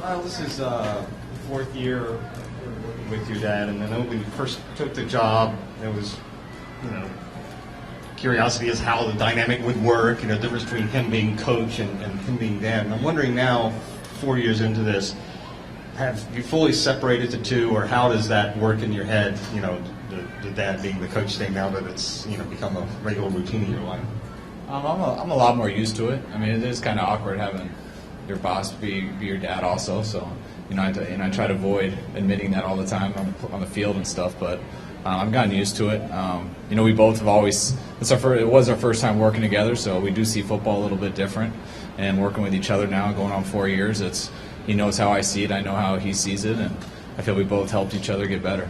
Well, this is fourth year with your dad, and I know when you first took the job, there was, curiosity as how the dynamic would work, the difference between him being coach and him being dad. And I'm wondering now, 4 years into this, have you fully separated the two, or how does that work in your head, the dad being the coach thing now that it's, become a regular routine in your life? I'm a lot more used to it. I mean, it is kind of awkward having your boss be your dad also. So, I try to avoid admitting that all the time on the field and stuff. But I've gotten used to it. We both have always. It was our first time working together, so we do see football a little bit different. And working with each other now, going on 4 years, he knows how I see it. I know how he sees it, and I feel we both helped each other get better.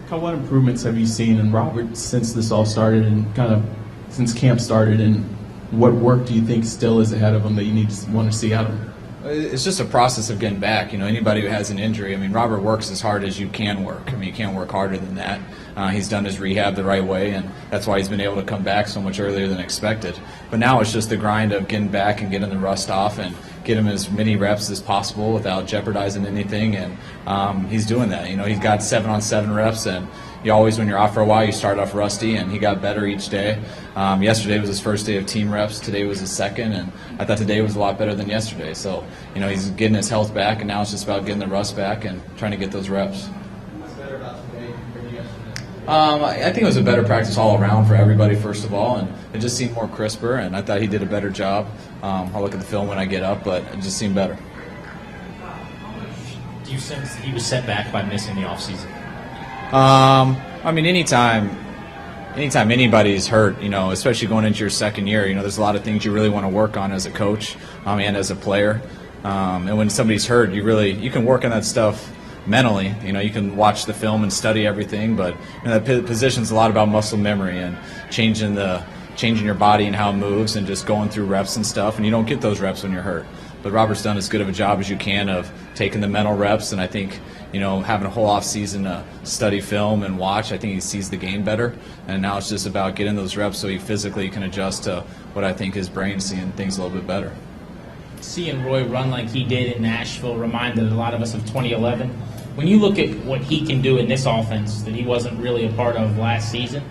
What improvements have you seen in Robert since this all started and kind of since camp started, and what work do you think still is ahead of him that you want to see out of him? It's just a process of getting back. Anybody who has an injury, Robert works as hard as you can work. You can't work harder than that. He's done his rehab the right way, and that's why he's been able to come back so much earlier than expected. But now it's just the grind of getting back and getting the rust off and get him as many reps as possible without jeopardizing anything, and he's doing that. He's got 7-on-7 reps, and you always, when you're off for a while, you start off rusty, and he got better each day. Yesterday was his first day of team reps. Today was his second, and I thought today was a lot better than yesterday. So, he's getting his health back, and now it's just about getting the rust back and trying to get those reps. What's better about today compared to yesterday? I think it was a better practice all around for everybody, first of all, and it just seemed more crisper, and I thought he did a better job. I'll look at the film when I get up, but it just seemed better. Do you sense he was set back by missing the offseason? Anytime anybody's hurt, especially going into your second year, there's a lot of things you really want to work on as a coach and as a player. And when somebody's hurt, you can work on that stuff mentally. You can watch the film and study everything, but that position's a lot about muscle memory and changing your body and how it moves and just going through reps and stuff, and you don't get those reps when you're hurt. But Robert's done as good of a job as you can of taking the mental reps, and I think, having a whole off-season to study film and watch, I think he sees the game better, and now it's just about getting those reps so he physically can adjust to what I think his brain's seeing things a little bit better. Seeing Roy run like he did in Nashville reminded a lot of us of 2011. When you look at what he can do in this offense that he wasn't really a part of last season,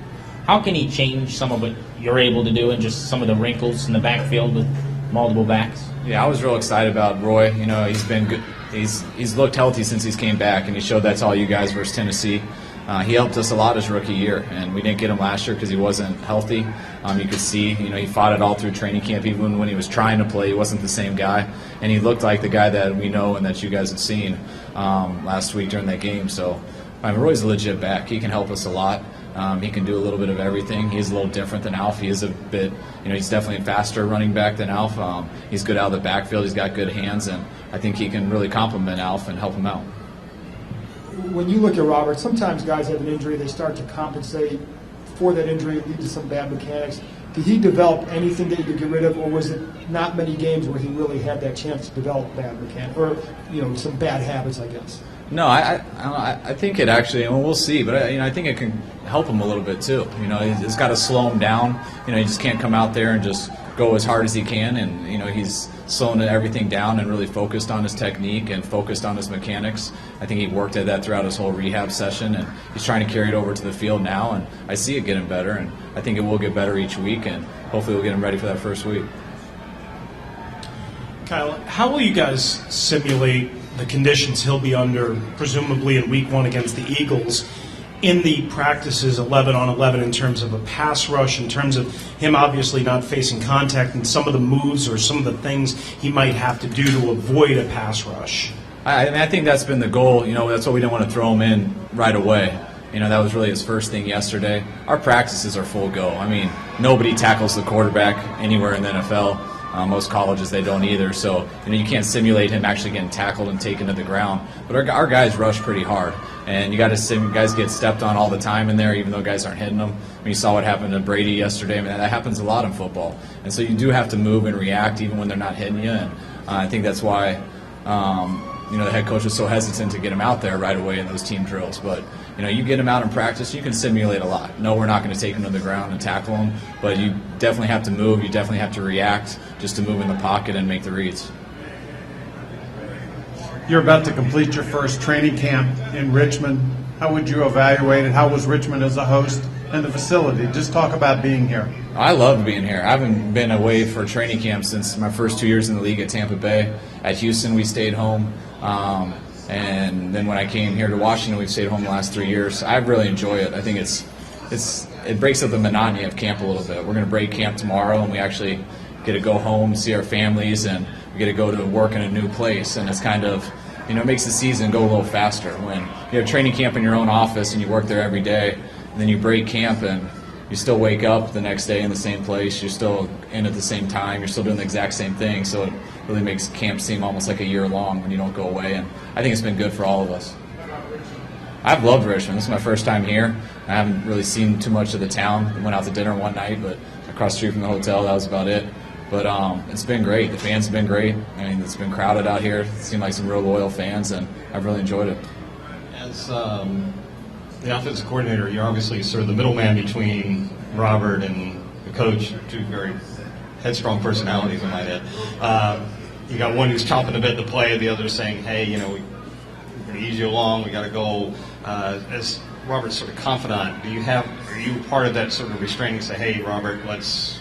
how can he change some of what you're able to do and just some of the wrinkles in the backfield with multiple backs? Yeah, I was real excited about Roy. He's been good. He's looked healthy since he's came back, and he showed that to all you guys versus Tennessee. He helped us a lot his rookie year, and we didn't get him last year because he wasn't healthy. You could see, he fought it all through training camp. Even when he was trying to play, he wasn't the same guy, and he looked like the guy that we know and that you guys have seen last week during that game. So, Roy's a legit back. He can help us a lot. He can do a little bit of everything. He's a little different than Alf. He is a bit, he's definitely a faster running back than Alf. He's good out of the backfield. He's got good hands, and I think he can really complement Alf and help him out. When you look at Robert, sometimes guys have an injury, they start to compensate for that injury, lead to some bad mechanics. Did he develop anything that you could get rid of, or was it not many games where he really had that chance to develop bad mechanics, or some bad habits, I guess? No, I think it actually, and we'll see, but I think it can help him a little bit too. It's got to slow him down. He just can't come out there and just go as hard as he can, and he's slowing everything down and really focused on his technique and focused on his mechanics. I think he worked at that throughout his whole rehab session, and he's trying to carry it over to the field now, and I see it getting better, and I think it will get better each week, and hopefully we'll get him ready for that first week. Kyle, how will you guys simulate the conditions he'll be under, presumably in week one against the Eagles, in the practices 11 on 11 in terms of a pass rush, in terms of him obviously not facing contact, and some of the moves or some of the things he might have to do to avoid a pass rush? I think that's been the goal. That's why we didn't want to throw him in right away. That was really his first thing yesterday. Our practices are full go. Nobody tackles the quarterback anywhere in the NFL. Most colleges, they don't either. So, you can't simulate him actually getting tackled and taken to the ground. But our guys rush pretty hard. And you got to guys get stepped on all the time in there, even though guys aren't hitting them. You saw what happened to Brady yesterday. That happens a lot in football. And so you do have to move and react even when they're not hitting you. And I think that's why the head coach was so hesitant to get him out there right away in those team drills. But, you get him out in practice, you can simulate a lot. No, we're not going to take him to the ground and tackle him, but you definitely have to move. You definitely have to react just to move in the pocket and make the reads. You're about to complete your first training camp in Richmond. How would you evaluate it? How was Richmond as a host and the facility? Just talk about being here. I loved being here. I haven't been away for training camp since my first 2 years in the league at Tampa Bay. At Houston, we stayed home. And then when I came here to Washington, we've stayed home the last 3 years. I really enjoy it. I think it breaks up the monotony of camp a little bit. We're going to break camp tomorrow, and we actually get to go home, see our families, and we get to go to work in a new place. And it's kind of, it makes the season go a little faster. When you have training camp in your own office and you work there every day, and then you break camp and you still wake up the next day in the same place, you're still in at the same time, you're still doing the exact same thing. So it really makes camp seem almost like a year long when you don't go away. And I think it's been good for all of us. I've loved Richmond. This is my first time here. I haven't really seen too much of the town. I went out to dinner one night, but across the street from the hotel, that was about it. But it's been great. The fans have been great. I mean, it's been crowded out here. It seemed like some real loyal fans, and I've really enjoyed it. As the offensive coordinator, you're obviously sort of the middleman between Robert and the coach, two very headstrong personalities, I might add. You got one who's chomping a bit to play, the other saying, hey, we're going to ease you along, we got to go. As Robert's sort of confidant, are you part of that sort of restraining, say, hey, Robert, let's,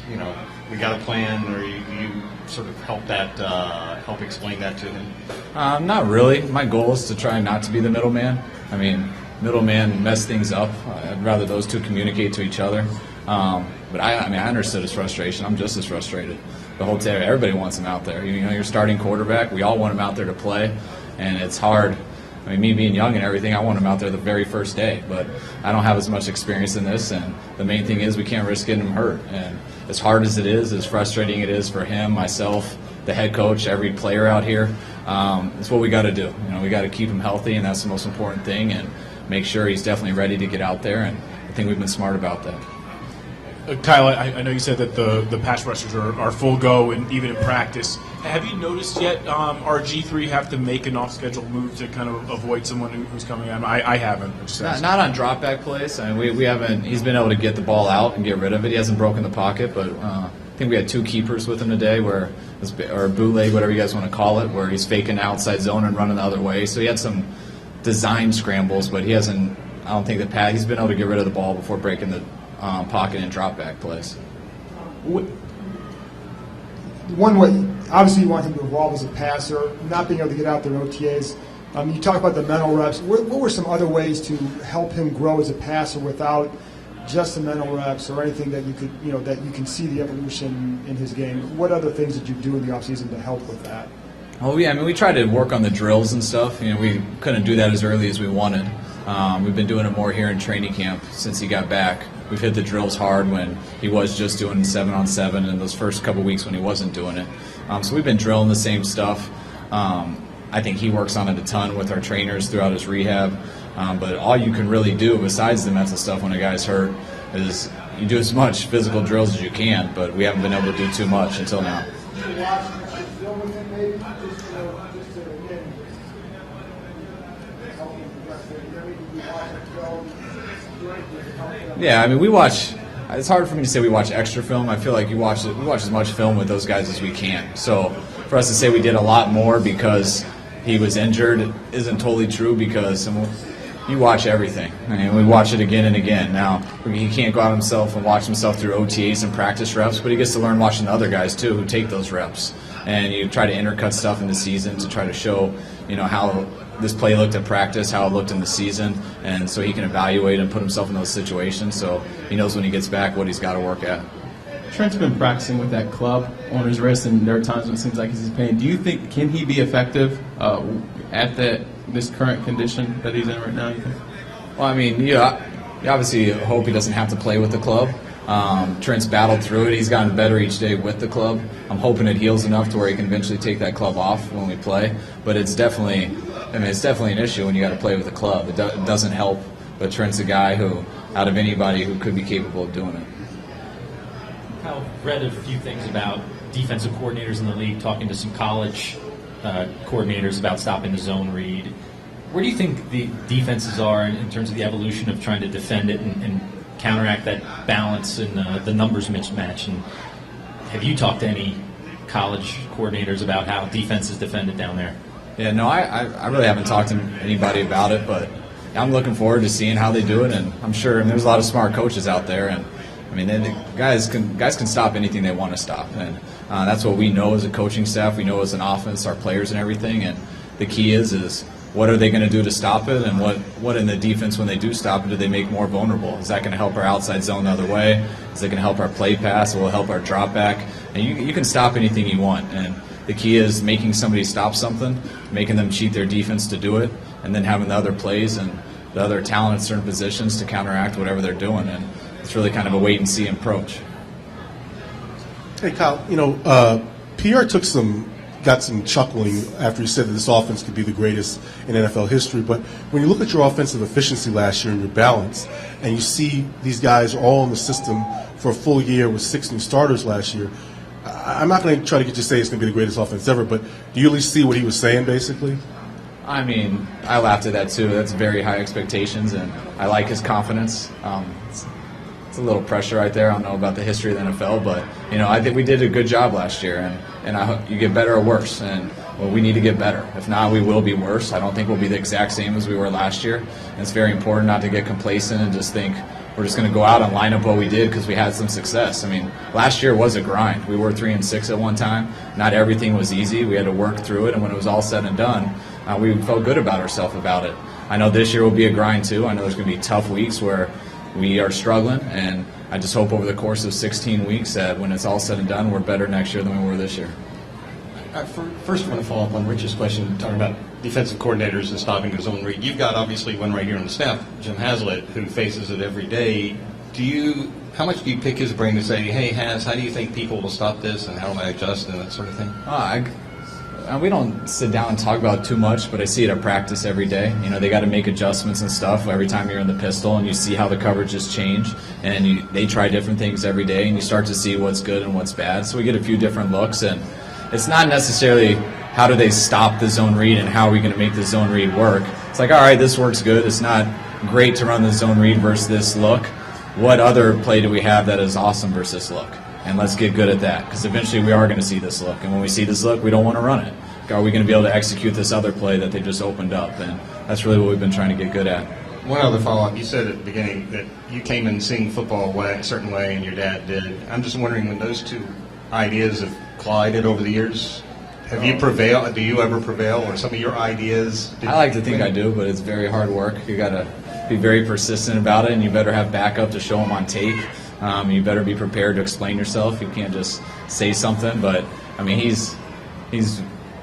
we got a plan, or you sort of help explain that to him? Not really. My goal is to try not to be the middleman. I mean, middleman mess things up. I'd rather those two communicate to each other. But I understood his frustration. I'm just as frustrated. The whole team, everybody wants him out there. You're starting quarterback. We all want him out there to play, and it's hard. I mean, me being young and everything, I want him out there the very first day. But I don't have as much experience in this, and the main thing is we can't risk getting him hurt. And as hard as it is, as frustrating it is for him, myself, the head coach, every player out here, it's what we got to do. We got to keep him healthy, and that's the most important thing, and make sure he's definitely ready to get out there. And I think we've been smart about that. Kyle, I know you said that the pass rushers are full go, and even in practice. Have you noticed yet our G3 have to make an off-schedule move to kind of avoid someone who's coming at him? I haven't. Not on drop-back plays. I mean, we haven't. He's been able to get the ball out and get rid of it. He hasn't broken the pocket, but I think we had 2 keepers with him today, or bootleg, whatever you guys want to call it, where he's faking outside zone and running the other way. So he had some design scrambles, but he hasn't. I don't think he's been able to get rid of the ball before breaking the pocket and drop-back plays. One way, obviously you want him to evolve as a passer, not being able to get out there in OTAs. You talk about the mental reps. What were some other ways to help him grow as a passer without just the mental reps or anything that you could, that you can see the evolution in his game? What other things did you do in the offseason to help with that? Oh, yeah, I mean, we tried to work on the drills and stuff. We couldn't do that as early as we wanted. We've been doing it more here in training camp since he got back. We've hit the drills hard when he was just doing 7-on-7 and those first couple weeks when he wasn't doing it. So we've been drilling the same stuff. I think he works on it a ton with our trainers throughout his rehab. But all you can really do besides the mental stuff when a guy's hurt is you do as much physical drills as you can, but we haven't been able to do too much until now. Yeah, I mean, we watch. It's hard for me to say we watch extra film. I feel like we watch as much film with those guys as we can. So for us to say we did a lot more because he was injured isn't totally true, because you watch everything. I mean, we watch it again and again. Now, he can't go out himself and watch himself through OTAs and practice reps, but he gets to learn watching the other guys too who take those reps. And you try to intercut stuff in the season to try to show, how this play looked at practice, how it looked in the season, and so he can evaluate and put himself in those situations so he knows when he gets back what he's got to work at. Trent's been practicing with that club on his wrist, and there are times when it seems like he's in pain. Do you think, can he be effective at this current condition that he's in right now, you think? Well, I mean, you obviously hope he doesn't have to play with the club. Trent's battled through it. He's gotten better each day with the club. I'm hoping it heals enough to where he can eventually take that club off when we play. But it's definitely an issue when you got to play with a club. It doesn't help. But Trent's a guy who, out of anybody, who could be capable of doing it. I've read a few things about defensive coordinators in the league, talking to some college coordinators about stopping the zone read. Where do you think the defenses are in terms of the evolution of trying to defend it and counteract that balance and the numbers mismatch? And have you talked to any college coordinators about how defense is defended down there? Yeah, no, I really haven't talked to anybody about it, but I'm looking forward to seeing how they do it, and I'm sure there's a lot of smart coaches out there, and I mean, the guys can stop anything they want to stop, and that's what we know as a coaching staff. We know as an offense, our players and everything, and the key is what are they going to do to stop it, and what in the defense when they do stop it do they make more vulnerable? Is that going to help our outside zone the other way? Is it going to help our play pass? Will it help our drop back? And you can stop anything you want, and the key is making somebody stop something, making them cheat their defense to do it, and then having the other plays and the other talent in certain positions to counteract whatever they're doing. And it's really kind of a wait-and-see approach. Hey, Kyle, Pierre got some chuckling after he said that this offense could be the greatest in NFL history. But when you look at your offensive efficiency last year and your balance, and you see these guys are all in the system for a full year with 6 new starters last year, I'm not going to try to get you to say it's going to be the greatest offense ever, but do you at least see what he was saying, basically? I mean, I laughed at that too. That's very high expectations, and I like his confidence. It's a little pressure right there. I don't know about the history of the NFL, but I think we did a good job last year, and I hope you get better or worse. And we need to get better. If not, we will be worse. I don't think we'll be the exact same as we were last year. And it's very important not to get complacent and just think we're just going to go out and line up what we did because we had some success. I mean, last year was a grind. We were 3-6 at one time. Not everything was easy. We had to work through it, and when it was all said and done, we felt good about ourselves about it. I know this year will be a grind too. I know there's going to be tough weeks where we are struggling, and I just hope over the course of 16 weeks that when it's all said and done, we're better next year than we were this year. First, I want to follow up on Rich's question, talking about defensive coordinators and stopping the zone read. You've got obviously one right here on the staff, Jim Haslett, who faces it every day. How much do you pick his brain to say, hey, Has, how do you think people will stop this, and how do I adjust and that sort of thing? We don't sit down and talk about it too much, but I see it at practice every day. They got to make adjustments and stuff every time you're in the pistol, and you see how the coverages change, and they try different things every day, and you start to see what's good and what's bad. So we get a few different looks, and it's not necessarily how do they stop the zone read and how are we going to make the zone read work. It's like, all right, this works good. It's not great to run the zone read versus this look. What other play do we have that is awesome versus this look? And let's get good at that, because eventually we are going to see this look. And when we see this look, we don't want to run it. Are we going to be able to execute this other play that they just opened up? And that's really what we've been trying to get good at. One other follow-up. You said at the beginning that you came in seeing football a certain way and your dad did. I'm just wondering, when those two ideas have collided over the years, have you prevailed? Do you ever prevail, or some of your ideas? I like to think I do, but it's very hard work. You got to be very persistent about it, and you better have backup to show them on tape. You better be prepared to explain yourself. You can't just say something. But I mean, he's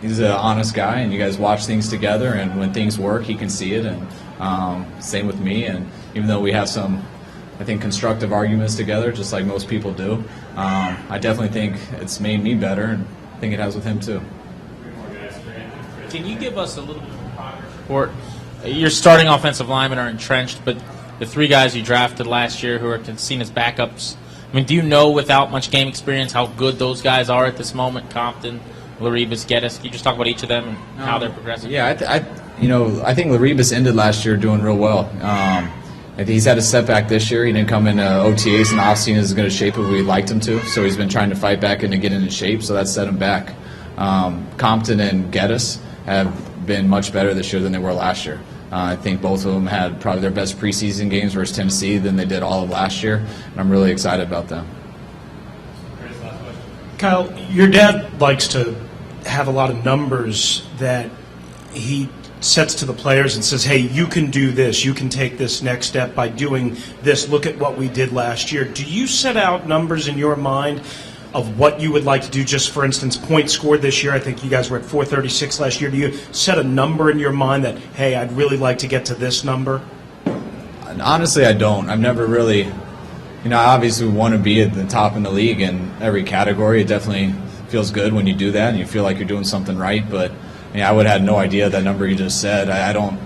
an honest guy, and you guys watch things together, and when things work, he can see it. And same with me. And even though we have some, I think, constructive arguments together, just like most people do, I definitely think it's made me better, and I think it has with him too. Can you give us a little bit of progress report? Your starting offensive linemen are entrenched, but the 3 guys you drafted last year who are seen as backups, I mean, do you know without much game experience how good those guys are at this moment? Compton, Laribas, Geddes. Can you just talk about each of them and how they're progressing? Yeah, I think Laribas ended last year doing real well. He's had a setback this year. He didn't come in OTAs and Offseason as good a shape as we liked him to, so he's been trying to fight back and to get into shape, so that set him back. Compton and Geddes have been much better this year than they were last year. I think both of them had probably their best preseason games versus Tennessee than they did all of last year, and I'm really excited about them. Kyle, your dad likes to have a lot of numbers that he sets to the players and says, hey, you can do this. You can take this next step by doing this. Look at what we did last year. Do you set out numbers in your mind of what you would like to do? Just, for instance, points scored this year. I think you guys were at 436 last year. Do you set a number in your mind that, hey, I'd really like to get to this number? Honestly, I don't. I've never really, I obviously want to be at the top in the league in every category. It definitely feels good when you do that and you feel like you're doing something right. But I would have had no idea that number you just said. I don't.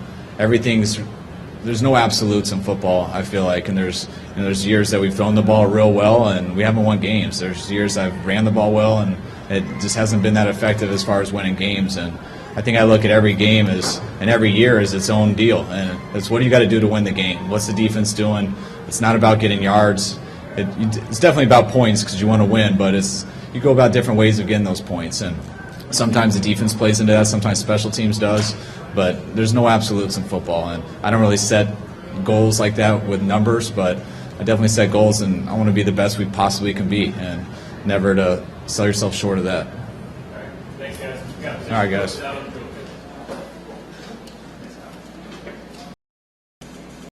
There's no absolutes in football, I feel like, and there's years that we've thrown the ball real well and we haven't won games. There's years I've ran the ball well and it just hasn't been that effective as far as winning games. And I think I look at every game and every year as its own deal. And it's what do you got to do to win the game? What's the defense doing? It's not about getting yards. It's definitely about points because you want to win, but you go about different ways of getting those points. And sometimes the defense plays into that, sometimes special teams does, but there's no absolutes in football, and I don't really set goals like that with numbers, but I definitely set goals, and I want to be the best we possibly can be, and never to sell yourself short of that. Thanks, guys. All right, guys.